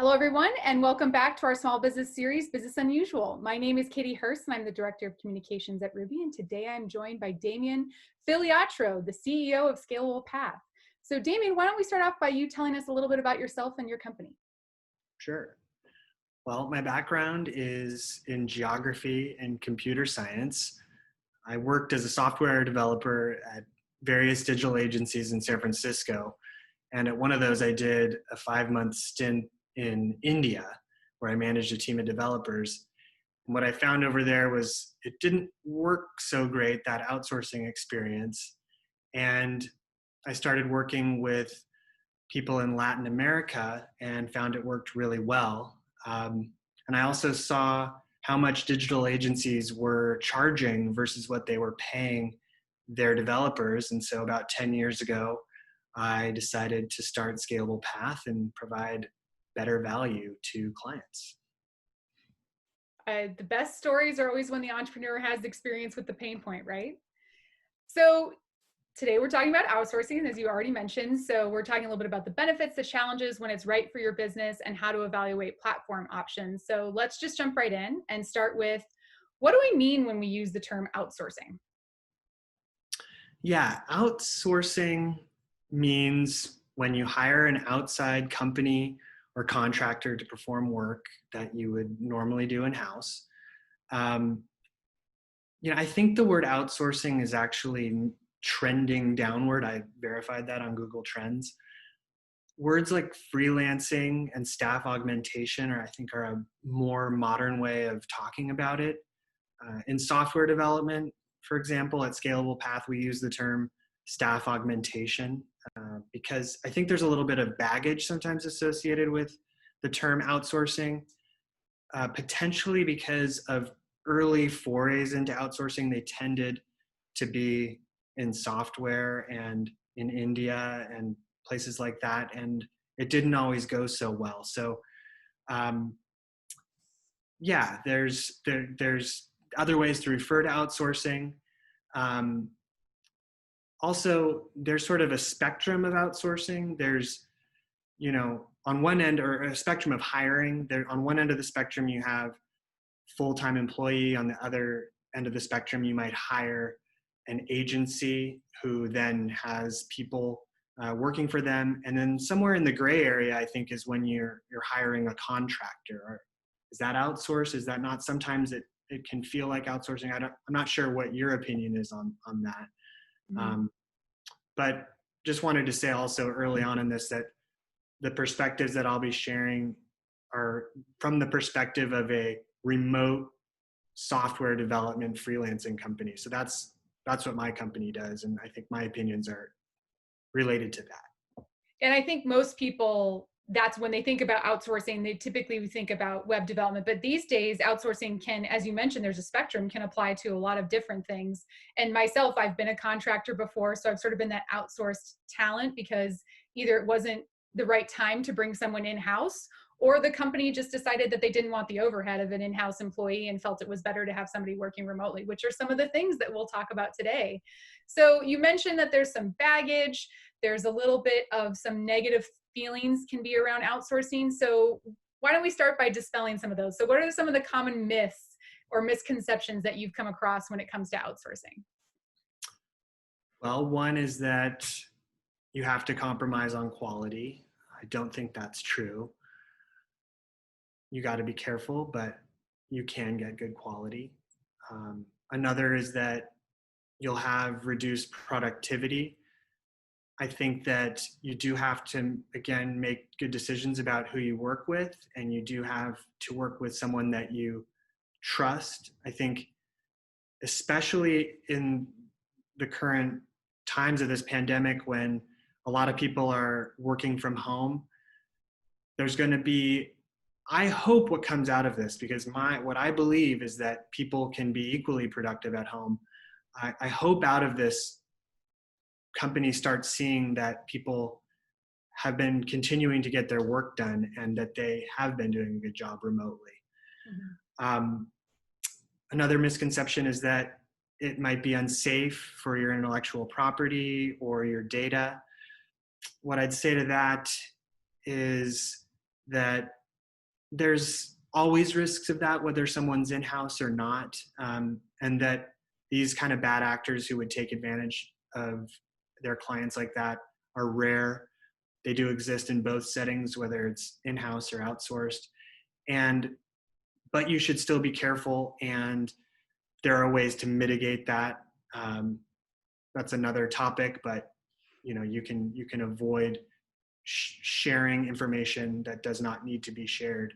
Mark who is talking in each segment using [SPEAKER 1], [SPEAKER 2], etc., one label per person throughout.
[SPEAKER 1] Hello, everyone, and welcome back to our small business series, Business Unusual. My name is Katie Hurst, and I'm the Director of Communications at Ruby. And today I'm joined by Damien Filiatrault, the CEO of Scalable Path. So Damien, why don't we start off by you telling us a little bit about yourself and your company?
[SPEAKER 2] Sure. Well, my background is in geography and computer science. I worked as a software developer at various digital agencies in San Francisco. And at one of those, I did a 5-month stint in India, where I managed a team of developers. And what I found over there was it didn't work so great, that outsourcing experience. And I started working with people in Latin America and found it worked really well. And I also saw how much digital agencies were charging versus what they were paying their developers. And so about 10 years ago, I decided to start Scalable Path and provide better value to clients.
[SPEAKER 1] The best stories are always when the entrepreneur has experience with the pain point, right? So today we're talking about outsourcing, as you already mentioned. So we're talking a little bit about the benefits, the challenges when it's right for your business, and how to evaluate platform options. So let's just jump right in and start with, what do we mean when we use the term outsourcing?
[SPEAKER 2] Yeah, outsourcing means when you hire an outside company or contractor to perform work that you would normally do in-house. Um, I think the word outsourcing is actually trending downward. I verified that on Google Trends. Words like freelancing and staff augmentation are a more modern way of talking about it. In software development, for example, at Scalable Path, we use the term staff augmentation because I think there's a little bit of baggage sometimes associated with the term outsourcing, potentially because of early forays into outsourcing. They tended to be in software and in India and places like that, and it didn't always go so well. So yeah, there's other ways to refer to outsourcing. Also, there's sort of a spectrum of outsourcing. There's, on one end, or a spectrum of hiring. There, on one end of the spectrum, you have full-time employee. On the other end of the spectrum, you might hire an agency who then has people working for them. And then somewhere in the gray area, I think, is when you're hiring a contractor. Or is that outsource? Is that not? Sometimes it can feel like outsourcing. I'm not sure what your opinion is on that.
[SPEAKER 1] Mm-hmm.
[SPEAKER 2] But just wanted to say also early on in this that the perspectives that I'll be sharing are from the perspective of a remote software development freelancing company. So that's what my company does. And I think my opinions are related to that.
[SPEAKER 1] And I think most people, that's when they think about outsourcing, they typically think about web development. But these days, outsourcing can, as you mentioned, there's a spectrum, can apply to a lot of different things. And myself, I've been a contractor before, so I've sort of been that outsourced talent because either it wasn't the right time to bring someone in-house, or the company just decided that they didn't want the overhead of an in-house employee and felt it was better to have somebody working remotely, which are some of the things that we'll talk about today. So you mentioned that there's some baggage, there's a little bit of some negative feelings can be around outsourcing. So why don't we start by dispelling some of those? So what are some of the common myths or misconceptions that you've come across when it comes to outsourcing?
[SPEAKER 2] Well, one is that you have to compromise on quality. I don't think that's true. You got to be careful, but you can get good quality. Another is that you'll have reduced productivity. I think that you do have to, again, make good decisions about who you work with, and you do have to work with someone that you trust. I think, especially in the current times of this pandemic, when a lot of people are working from home, there's going to be, I hope what comes out of this, because what I believe is that people can be equally productive at home. I hope out of this, companies start seeing that people have been continuing to get their work done and that they have been doing a good job remotely. Mm-hmm. Another misconception is that it might be unsafe for your intellectual property or your data. What I'd say to that is that there's always risks of that, whether someone's in-house or not, and that these kind of bad actors who would take advantage of their clients like that are rare. They do exist in both settings, whether it's in-house or outsourced. And but you should still be careful, and there are ways to mitigate that. That's another topic, but you can avoid sharing information that does not need to be shared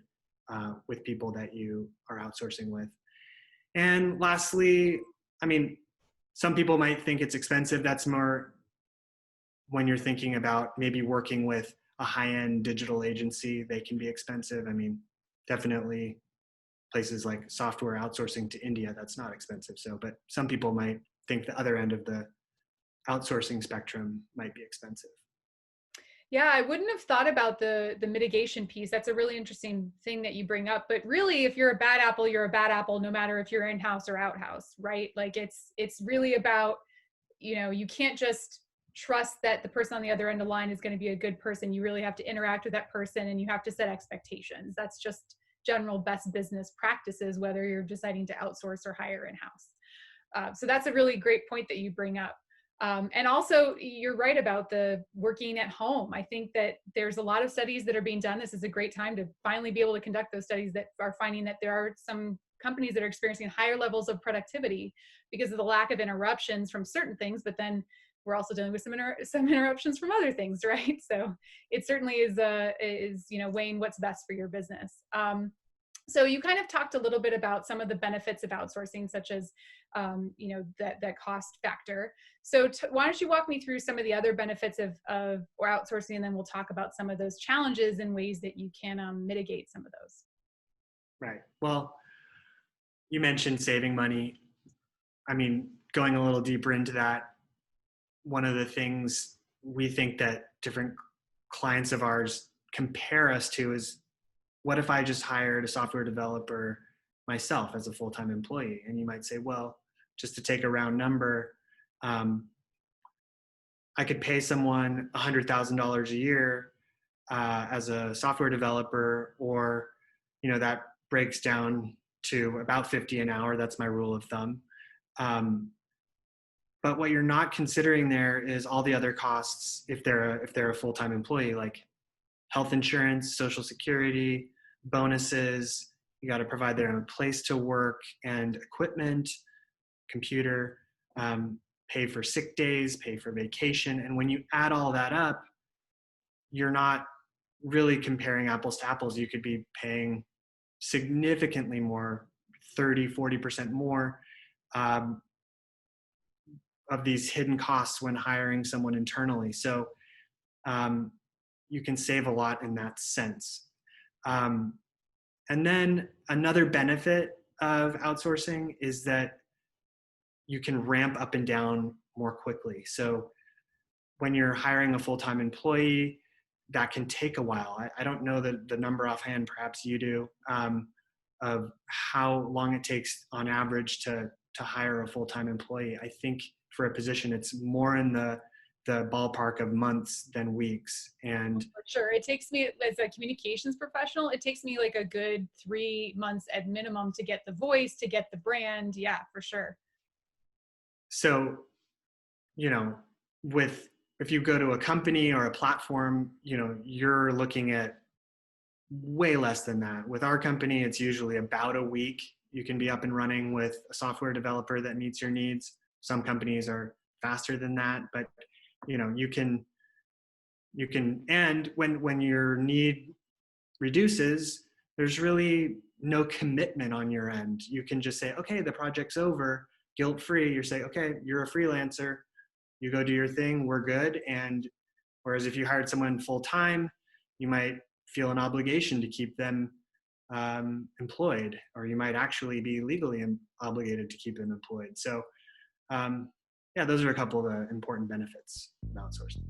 [SPEAKER 2] with people that you are outsourcing with. And lastly, I mean, some people might think it's expensive. That's more when you're thinking about maybe working with a high-end digital agency. They can be expensive. I mean, definitely places like software outsourcing to India, that's not expensive. So, but some people might think the other end of the outsourcing spectrum might be expensive.
[SPEAKER 1] Yeah, I wouldn't have thought about the mitigation piece. That's a really interesting thing that you bring up. But really, if you're a bad apple, you're a bad apple, no matter if you're in-house or out-house, right? Like it's really about, you can't just trust that the person on the other end of the line is going to be a good person. You really have to interact with that person, and you have to set expectations. That's just general best business practices, whether you're deciding to outsource or hire in-house. So that's a really great point that you bring up. And also, you're right about the working at home. I think that there's a lot of studies that are being done. This is a great time to finally be able to conduct those studies that are finding that there are some companies that are experiencing higher levels of productivity because of the lack of interruptions from certain things, but then we're also dealing with some interruptions from other things, right? So it certainly is weighing what's best for your business. So you kind of talked a little bit about some of the benefits of outsourcing, such as, that cost factor. So why don't you walk me through some of the other benefits of or outsourcing, and then we'll talk about some of those challenges and ways that you can mitigate some of those.
[SPEAKER 2] Right. Well, you mentioned saving money. I mean, going a little deeper into that, one of the things we think that different clients of ours compare us to is, what if I just hired a software developer myself as a full-time employee? And you might say, well, just to take a round number, I could pay someone $100,000 a year as a software developer, or that breaks down to about 50 an hour. That's my rule of thumb. But what you're not considering there is all the other costs if they're a full-time employee, like health insurance, Social Security, bonuses. You got to provide their own place to work and equipment, computer, pay for sick days, pay for vacation. And when you add all that up, you're not really comparing apples to apples. You could be paying significantly more, 30, 40% more of these hidden costs when hiring someone internally. So you can save a lot in that sense. And then another benefit of outsourcing is that you can ramp up and down more quickly. So when you're hiring a full-time employee, that can take a while. I don't know the number offhand, perhaps you do, of how long it takes on average to hire a full-time employee. I think for a position, it's more in the ballpark of months than weeks. And
[SPEAKER 1] for sure, it takes me, as a communications professional, it takes me like a good 3 months at minimum to get the voice, to get the brand. Yeah, for sure.
[SPEAKER 2] So, if you go to a company or a platform, you're looking at way less than that. With our company, it's usually about a week. You can be up and running with a software developer that meets your needs. Some companies are faster than that, but you can, and when your need reduces, there's really no commitment on your end. You can just say, okay, the project's over, guilt-free. You say, okay, you're a freelancer, you go do your thing, we're good. And whereas if you hired someone full-time, you might feel an obligation to keep them employed, or you might actually be legally obligated to keep them employed. So yeah, those are a couple of the important benefits of outsourcing.